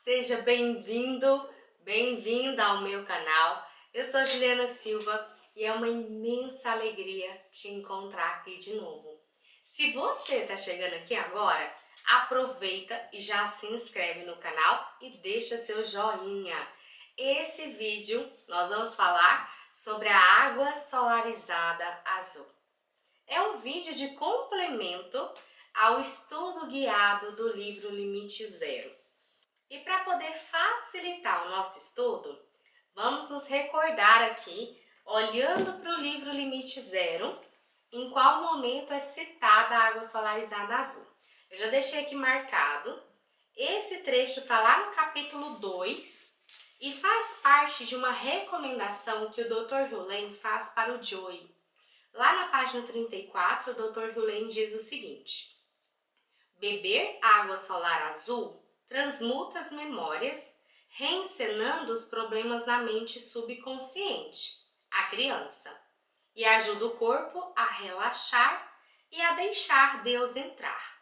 Seja bem-vindo, bem-vinda ao meu canal. Eu sou Juliana Silva e é uma imensa alegria te encontrar aqui de novo. Se você está chegando aqui agora, aproveita e já se inscreve no canal e deixa seu joinha. Esse vídeo nós vamos falar sobre a água solarizada azul. É um vídeo de complemento ao estudo guiado do livro Limite Zero. E para poder facilitar o nosso estudo, vamos nos recordar aqui, olhando para o livro Limite Zero, em qual momento é citada a água solarizada azul. Eu já deixei aqui marcado. Esse trecho está lá no capítulo 2 e faz parte de uma recomendação que o Dr. Hulen faz para o Joey. Lá na página 34, o Dr. Hulen diz o seguinte: beber água solar azul transmuta as memórias, reencenando os problemas na mente subconsciente, a criança, e ajuda o corpo a relaxar e a deixar Deus entrar.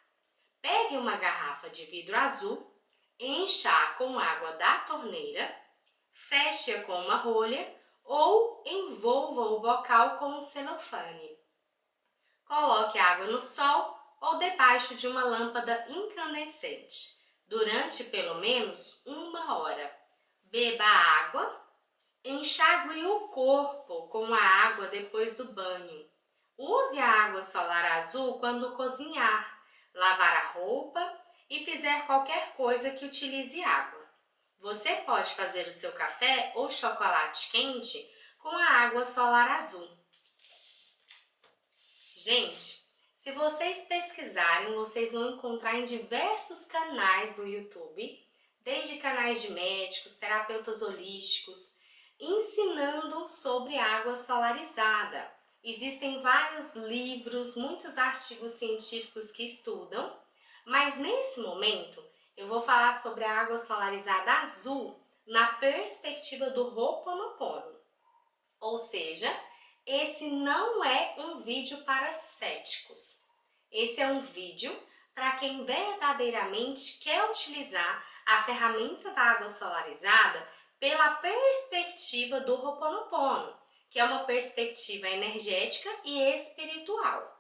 Pegue uma garrafa de vidro azul, encha-a com água da torneira, feche-a com uma rolha ou envolva o bocal com um celofane. Coloque a água no sol ou debaixo de uma lâmpada incandescente durante pelo menos 1 hora. Beba a água, enxague o corpo com a água depois do banho. Use a água solar azul quando cozinhar, lavar a roupa e fizer qualquer coisa que utilize água. Você pode fazer o seu café ou chocolate quente com a água solar azul. Gente, se vocês pesquisarem, vocês vão encontrar em diversos canais do YouTube, desde canais de médicos, terapeutas holísticos, ensinando sobre água solarizada. Existem vários livros, muitos artigos científicos que estudam, mas nesse momento eu vou falar sobre a água solarizada azul na perspectiva do Ho'oponopono. Ou seja, esse não é um vídeo para céticos. Esse é um vídeo para quem verdadeiramente quer utilizar a ferramenta da água solarizada pela perspectiva do Ho'oponopono, que é uma perspectiva energética e espiritual.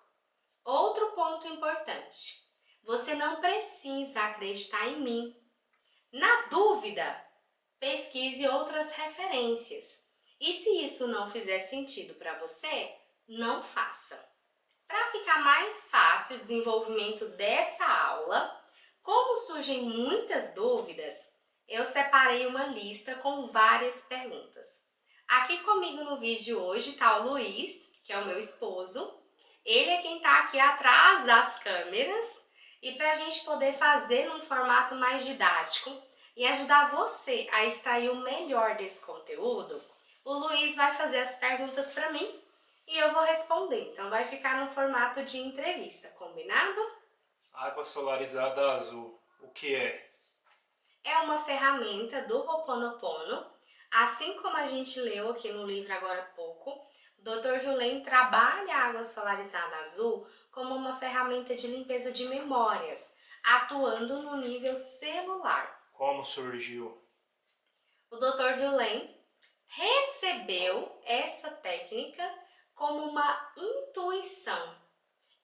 Outro ponto importante: você não precisa acreditar em mim. Na dúvida, pesquise outras referências. E se isso não fizer sentido para você, não faça. Para ficar mais fácil o desenvolvimento dessa aula, como surgem muitas dúvidas, eu separei uma lista com várias perguntas. Aqui comigo no vídeo hoje está o Luiz, que é o meu esposo. Ele é quem está aqui atrás das câmeras. E para a gente poder fazer num formato mais didático e ajudar você a extrair o melhor desse conteúdo, o Luiz vai fazer as perguntas para mim e eu vou responder. Então vai ficar no formato de entrevista, combinado? Água solarizada azul, o que é? É uma ferramenta do Ho'oponopono, assim como a gente leu aqui no livro agora há pouco. O Dr. Hulen trabalha a água solarizada azul como uma ferramenta de limpeza de memórias, atuando no nível celular. Como surgiu? O Dr. Hulen recebeu essa técnica como uma intuição.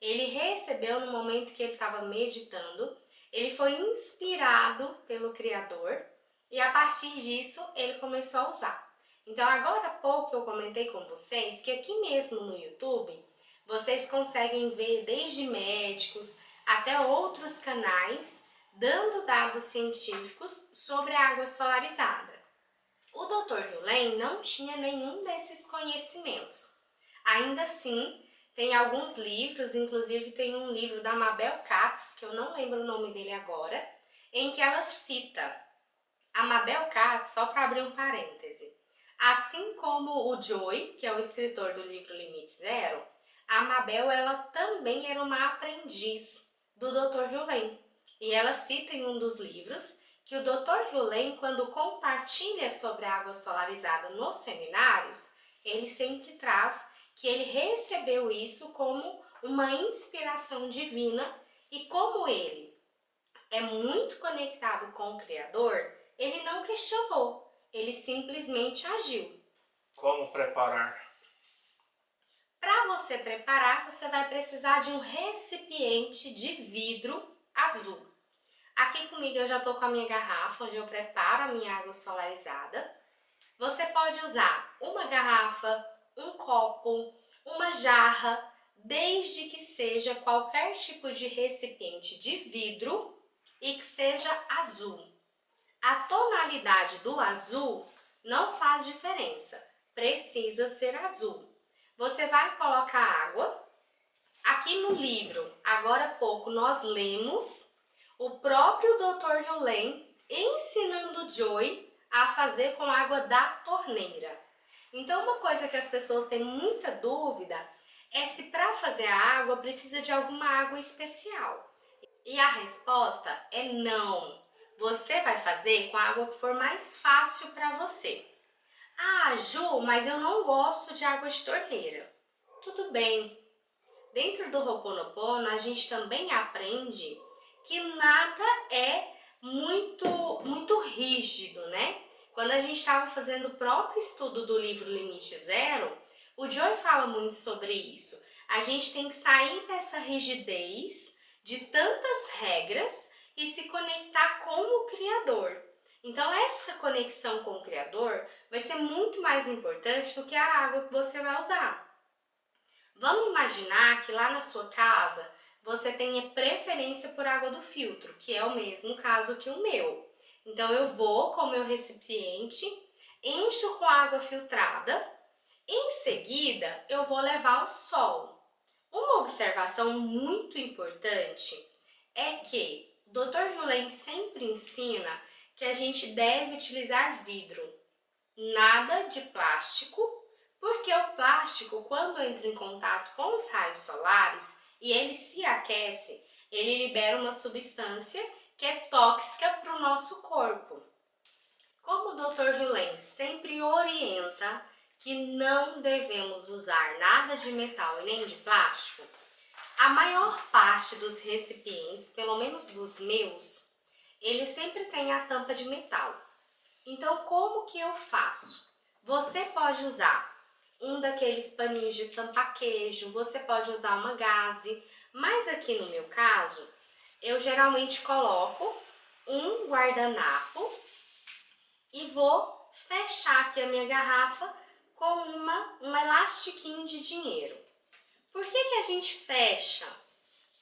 Ele recebeu no momento que ele estava meditando, ele foi inspirado pelo Criador e a partir disso ele começou a usar. Então agora há pouco eu comentei com vocês que aqui mesmo no YouTube vocês conseguem ver desde médicos até outros canais dando dados científicos sobre a água solarizada. O Dr. Hulen não tinha nenhum desses conhecimentos. Ainda assim, tem alguns livros, inclusive tem um livro da Mabel Katz, que eu não lembro o nome dele agora, em que ela cita a Mabel Katz, só para abrir um parêntese. Assim como o Joey, que é o escritor do livro Limite Zero, a Mabel ela também era uma aprendiz do Dr. Hulen. E ela cita em um dos livros que o Dr. Hulen, quando compartilha sobre a água solarizada nos seminários, ele sempre traz que ele recebeu isso como uma inspiração divina e como ele é muito conectado com o Criador, ele não questionou, ele simplesmente agiu. Como preparar? Para você preparar, você vai precisar de um recipiente de vidro azul. Aqui comigo eu já estou com a minha garrafa, onde eu preparo a minha água solarizada. Você pode usar uma garrafa, um copo, uma jarra, desde que seja qualquer tipo de recipiente de vidro e que seja azul. A tonalidade do azul não faz diferença, precisa ser azul. Você vai colocar água. Aqui no livro, agora há pouco, nós lemos o próprio Dr. Yulen ensinando Joy a fazer com água da torneira. Então, uma coisa que as pessoas têm muita dúvida é se para fazer a água precisa de alguma água especial. E a resposta é não. Você vai fazer com a água que for mais fácil para você. Ah, Ju, mas eu não gosto de água de torneira. Tudo bem. Dentro do Ho'oponopono, a gente também aprende que nada é muito rígido, né? Quando a gente estava fazendo o próprio estudo do livro Limite Zero, o Joy fala muito sobre isso. A gente tem que sair dessa rigidez de tantas regras e se conectar com o Criador. Então, essa conexão com o Criador vai ser muito mais importante do que a água que você vai usar. Vamos imaginar que lá na sua casa você tenha preferência por água do filtro, que é o mesmo caso que o meu. Então, eu vou com o meu recipiente, encho com água filtrada, em seguida eu vou levar ao sol. Uma observação muito importante é que o Dr. Yulen sempre ensina que a gente deve utilizar vidro, nada de plástico, porque o plástico, quando entra em contato com os raios solares e ele se aquece, ele libera uma substância que é tóxica para o nosso corpo. Como o Dr. Yulen sempre orienta que não devemos usar nada de metal e nem de plástico, a maior parte dos recipientes, pelo menos dos meus, eles sempre têm a tampa de metal. Então, como que eu faço? Você pode usar um daqueles paninhos de tampar queijo, você pode usar uma gaze, mas aqui no meu caso, eu geralmente coloco um guardanapo e vou fechar aqui a minha garrafa com um elastiquinho de dinheiro. Por que a gente fecha?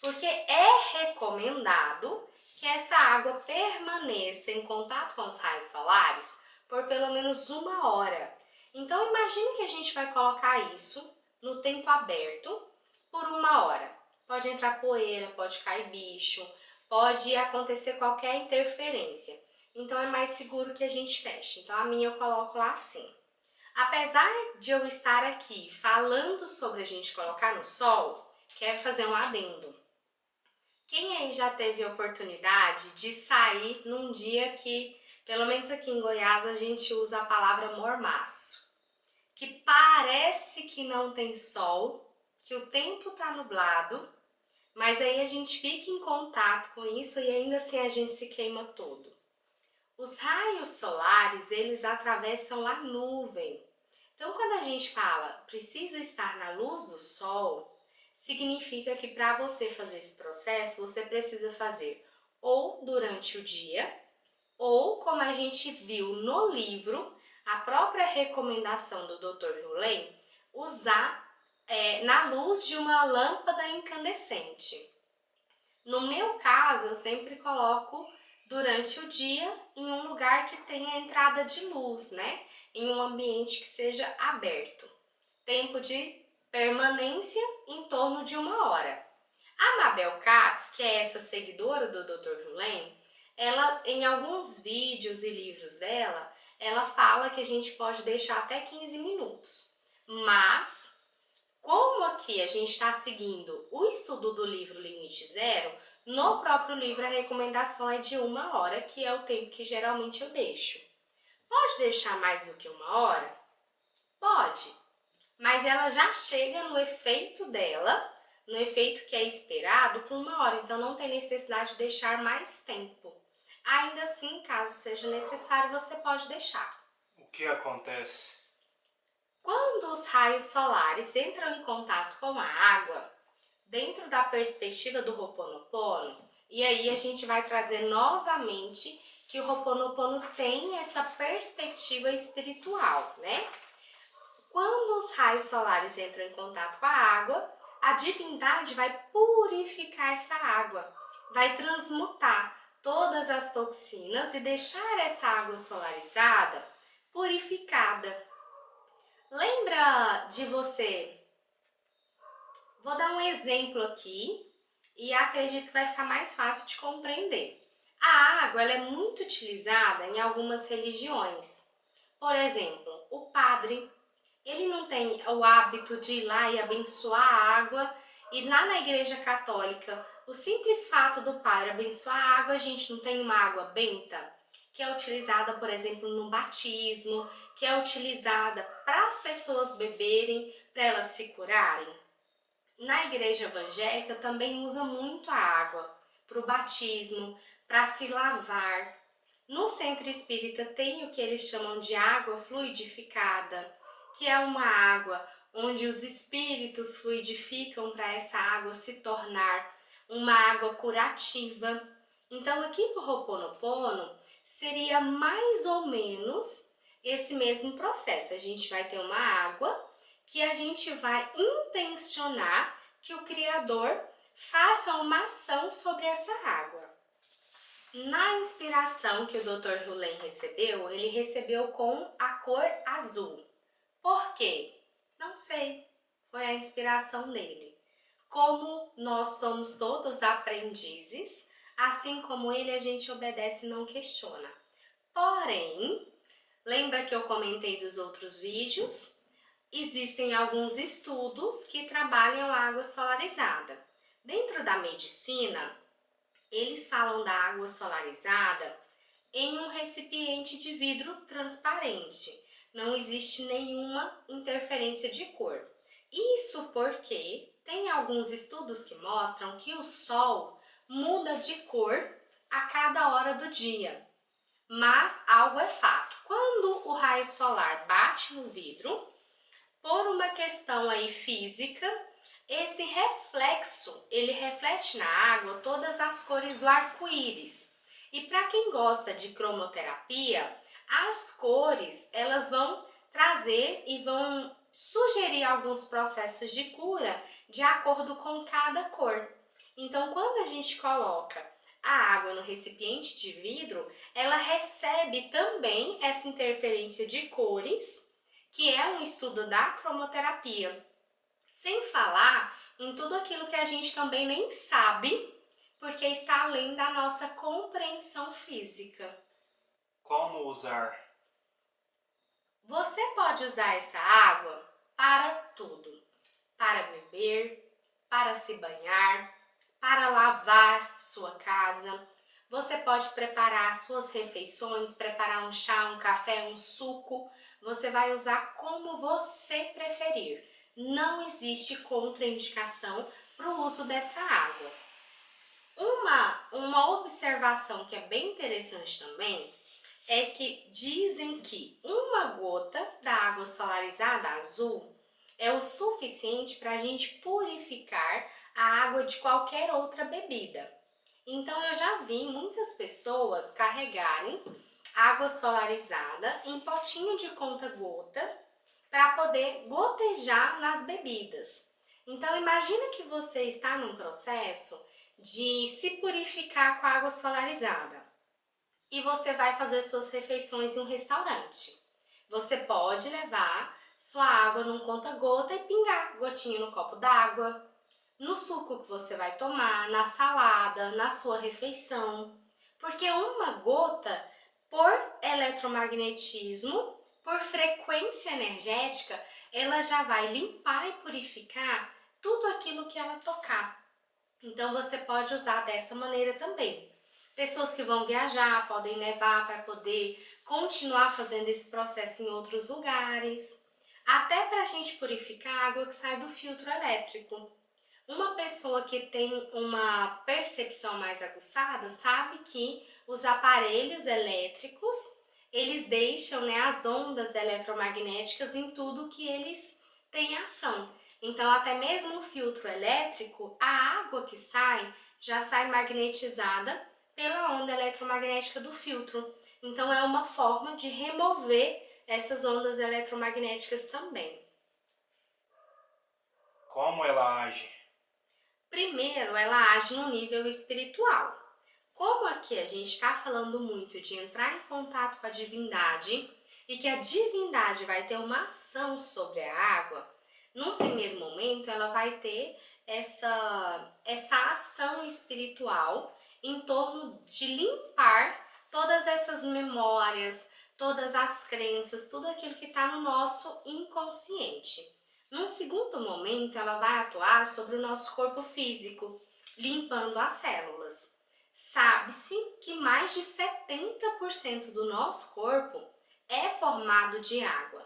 Porque é recomendado que essa água permaneça em contato com os raios solares por pelo menos 1 hora. Então, imagine que a gente vai colocar isso no tempo aberto por 1 hora. Pode entrar poeira, pode cair bicho, pode acontecer qualquer interferência. Então, é mais seguro que a gente feche. Então, a minha eu coloco lá assim. Apesar de eu estar aqui falando sobre a gente colocar no sol, quero fazer um adendo. Quem aí já teve a oportunidade de sair num dia que, pelo menos aqui em Goiás, a gente usa a palavra mormaço, que parece que não tem sol, que o tempo tá nublado, mas aí a gente fica em contato com isso e ainda assim a gente se queima todo. Os raios solares, eles atravessam a nuvem. Então, quando a gente fala precisa estar na luz do sol, significa que para você fazer esse processo, você precisa fazer ou durante o dia, ou como a gente viu no livro, a própria recomendação do Dr. Yulen, usar na luz de uma lâmpada incandescente. No meu caso, eu sempre coloco durante o dia em um lugar que tenha entrada de luz, né? Em um ambiente que seja aberto. Tempo de permanência em torno de 1 hora. A Mabel Katz, que é essa seguidora do Dr. Yulen, ela, em alguns vídeos e livros dela, ela fala que a gente pode deixar até 15 minutos. Mas, como aqui a gente está seguindo o estudo do livro Limite Zero, no próprio livro a recomendação é de 1 hora, que é o tempo que geralmente eu deixo. Pode deixar mais do que 1 hora? Pode, mas ela já chega no efeito dela, no efeito que é esperado, com 1 hora, então não tem necessidade de deixar mais tempo. Ainda assim, caso seja necessário, você pode deixar. O que acontece? Quando os raios solares entram em contato com a água, dentro da perspectiva do Ho'oponopono, e aí a gente vai trazer novamente que o Ho'oponopono tem essa perspectiva espiritual, né? Quando os raios solares entram em contato com a água, a divindade vai purificar essa água, vai transmutar todas as toxinas e deixar essa água solarizada purificada. Lembra de você? Vou dar um exemplo aqui e acredito que vai ficar mais fácil de compreender. A água ela é muito utilizada em algumas religiões. Por exemplo, o padre, ele não tem o hábito de ir lá e abençoar a água. E lá na Igreja Católica, o simples fato do padre abençoar a água, a gente não tem uma água benta, que é utilizada, por exemplo, no batismo, que é utilizada para as pessoas beberem, para elas se curarem. Na igreja evangélica também usa muito a água para o batismo, para se lavar. No centro espírita tem o que eles chamam de água fluidificada, que é uma água onde os espíritos fluidificam para essa água se tornar uma água curativa. Então aqui no Ho'oponopono seria mais ou menos esse mesmo processo. A gente vai ter uma água que a gente vai intencionar que o Criador faça uma ação sobre essa água. Na inspiração que o Dr. Rulen recebeu, ele recebeu com a cor azul. Por quê? Não sei, foi a inspiração dele. Como nós somos todos aprendizes, assim como ele, a gente obedece e não questiona. Porém, lembra que eu comentei dos outros vídeos? Existem alguns estudos que trabalham a água solarizada. Dentro da medicina, eles falam da água solarizada em um recipiente de vidro transparente. Não existe nenhuma interferência de cor. Isso porque tem alguns estudos que mostram que o sol muda de cor a cada hora do dia. Mas algo é fato. Quando o raio solar bate no vidro, por uma questão aí física, esse reflexo, ele reflete na água todas as cores do arco-íris. E para quem gosta de cromoterapia, as cores, elas vão trazer e vão sugerir alguns processos de cura de acordo com cada cor. Então, quando a gente coloca a água no recipiente de vidro, ela recebe também essa interferência de cores, que é um estudo da cromoterapia. Sem falar em tudo aquilo que a gente também nem sabe, porque está além da nossa compreensão física. Como usar? Você pode usar essa água para tudo. Para beber, para se banhar, para lavar sua casa. Você pode preparar suas refeições, preparar um chá, um café, um suco. Você vai usar como você preferir. Não existe contraindicação para o uso dessa água. Uma observação que é bem interessante também é que dizem que uma gota da água solarizada azul é o suficiente para a gente purificar a água de qualquer outra bebida. Então eu já vi muitas pessoas carregarem água solarizada em potinho de conta-gota para poder gotejar nas bebidas. Então imagina que você está num processo de se purificar com a água solarizada e você vai fazer suas refeições em um restaurante. Você pode levar sua água num conta-gota e pingar gotinha no copo d'água, no suco que você vai tomar, na salada, na sua refeição. Porque uma gota, por eletromagnetismo, por frequência energética, ela já vai limpar e purificar tudo aquilo que ela tocar. Então você pode usar dessa maneira também. Pessoas que vão viajar podem levar para poder continuar fazendo esse processo em outros lugares. Até para a gente purificar a água que sai do filtro elétrico. Uma pessoa que tem uma percepção mais aguçada sabe que os aparelhos elétricos, eles deixam, né, as ondas eletromagnéticas em tudo que eles têm ação. Então, até mesmo no filtro elétrico, a água que sai já sai magnetizada pela onda eletromagnética do filtro. Então, é uma forma de remover essas ondas eletromagnéticas também. Como ela age? Primeiro, ela age no nível espiritual. Como aqui a gente está falando muito de entrar em contato com a divindade e que a divindade vai ter uma ação sobre a água, num primeiro momento ela vai ter essa ação espiritual em torno de limpar todas essas memórias, todas as crenças, tudo aquilo que está no nosso inconsciente. Num segundo momento, ela vai atuar sobre o nosso corpo físico, limpando as células. Sabe-se que mais de 70% do nosso corpo é formado de água.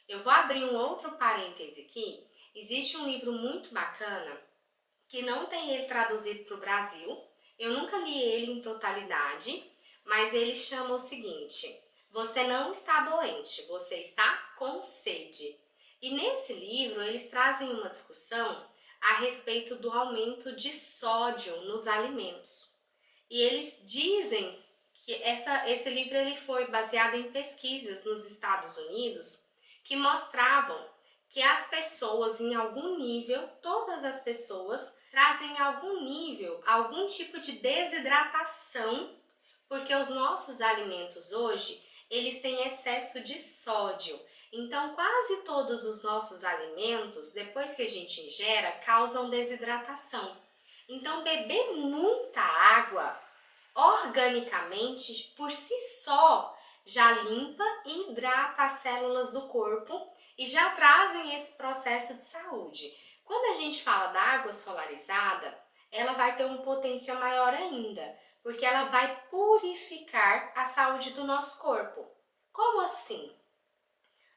Eu vou abrir um outro parêntese aqui. Existe um livro muito bacana que não tem ele traduzido para o Brasil. Eu nunca li ele em totalidade, mas ele chama o seguinte: Você não está doente, você está com sede. E nesse livro eles trazem uma discussão a respeito do aumento de sódio nos alimentos. E eles dizem que esse livro ele foi baseado em pesquisas nos Estados Unidos que mostravam que as pessoas em algum nível, todas as pessoas, trazem em algum nível, algum tipo de desidratação, porque os nossos alimentos hoje, eles têm excesso de sódio. Então, quase todos os nossos alimentos, depois que a gente ingera, causam desidratação. Então, beber muita água, organicamente, por si só, já limpa e hidrata as células do corpo e já trazem esse processo de saúde. Quando a gente fala da água solarizada, ela vai ter um potencial maior ainda, porque ela vai purificar a saúde do nosso corpo. Como assim?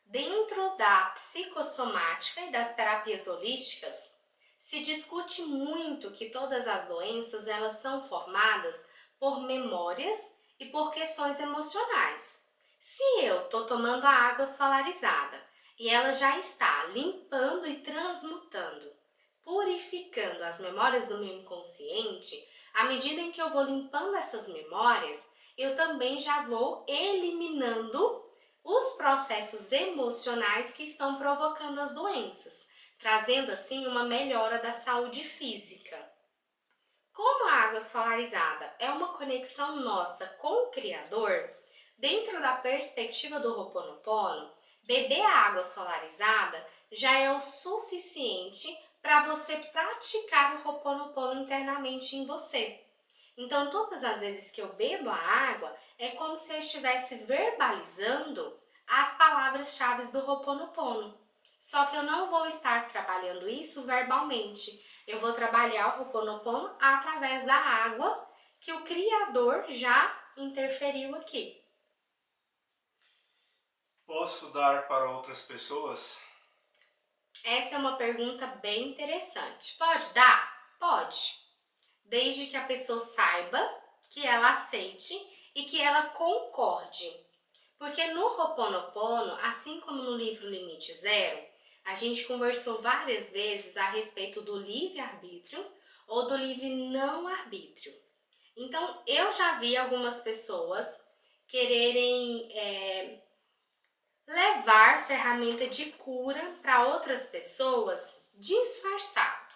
Dentro da psicossomática e das terapias holísticas, se discute muito que todas as doenças elas são formadas por memórias e por questões emocionais. Se eu estou tomando a água solarizada e ela já está limpando e transmutando, purificando as memórias do meu inconsciente, à medida em que eu vou limpando essas memórias, eu também já vou eliminando os processos emocionais que estão provocando as doenças, trazendo assim uma melhora da saúde física. Como a água solarizada é uma conexão nossa com o Criador, dentro da perspectiva do Ho'oponopono, beber a água solarizada já é o suficiente para você praticar o Ho'oponopono internamente em você. Então, todas as vezes que eu bebo a água, é como se eu estivesse verbalizando as palavras-chave do Ho'oponopono. Só que eu não vou estar trabalhando isso verbalmente. Eu vou trabalhar o Ho'oponopono através da água que o Criador já interferiu aqui. Posso dar para outras pessoas? Essa é uma pergunta bem interessante. Pode dar? Pode. Desde que a pessoa saiba, que ela aceite e que ela concorde. Porque no Ho'oponopono, assim como no livro Limite Zero, a gente conversou várias vezes a respeito do livre-arbítrio ou do livre não-arbítrio. Então, eu já vi algumas pessoas quererem levar ferramenta de cura para outras pessoas disfarçado.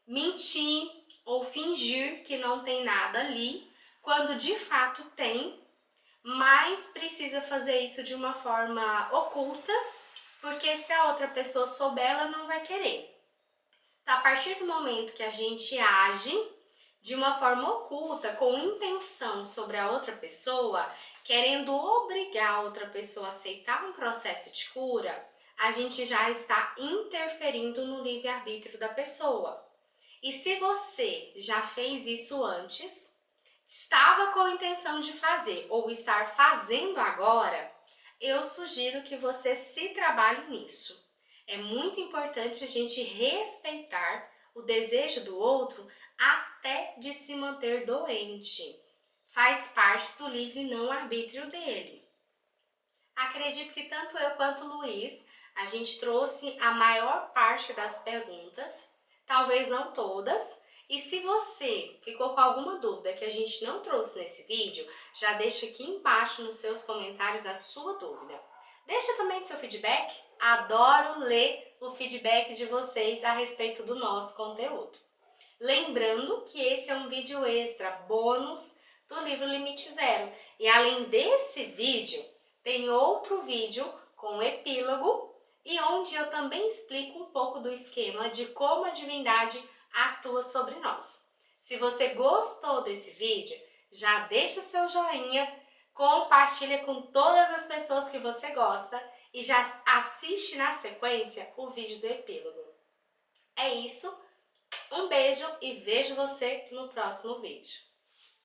Mentir ou fingir que não tem nada ali, quando de fato tem, mas precisa fazer isso de uma forma oculta, porque se a outra pessoa souber, ela não vai querer. Então, a partir do momento que a gente age de uma forma oculta, com intenção sobre a outra pessoa, querendo obrigar a outra pessoa a aceitar um processo de cura, a gente já está interferindo no livre-arbítrio da pessoa. E se você já fez isso antes, estava com a intenção de fazer ou estar fazendo agora, eu sugiro que você se trabalhe nisso. É muito importante a gente respeitar o desejo do outro até de se manter doente. Faz parte do livre não-arbítrio dele. Acredito que tanto eu quanto o Luiz, a gente trouxe a maior parte das perguntas, talvez não todas. E se você ficou com alguma dúvida que a gente não trouxe nesse vídeo, já deixa aqui embaixo nos seus comentários a sua dúvida. Deixa também seu feedback, adoro ler o feedback de vocês a respeito do nosso conteúdo. Lembrando que esse é um vídeo extra, bônus do livro Limite Zero. E além desse vídeo, tem outro vídeo com epílogo e onde eu também explico um pouco do esquema de como a divindade atua sobre nós. Se você gostou desse vídeo, já deixa seu joinha, compartilha com todas as pessoas que você gosta e já assiste na sequência o vídeo do epílogo. É isso, um beijo e vejo você no próximo vídeo.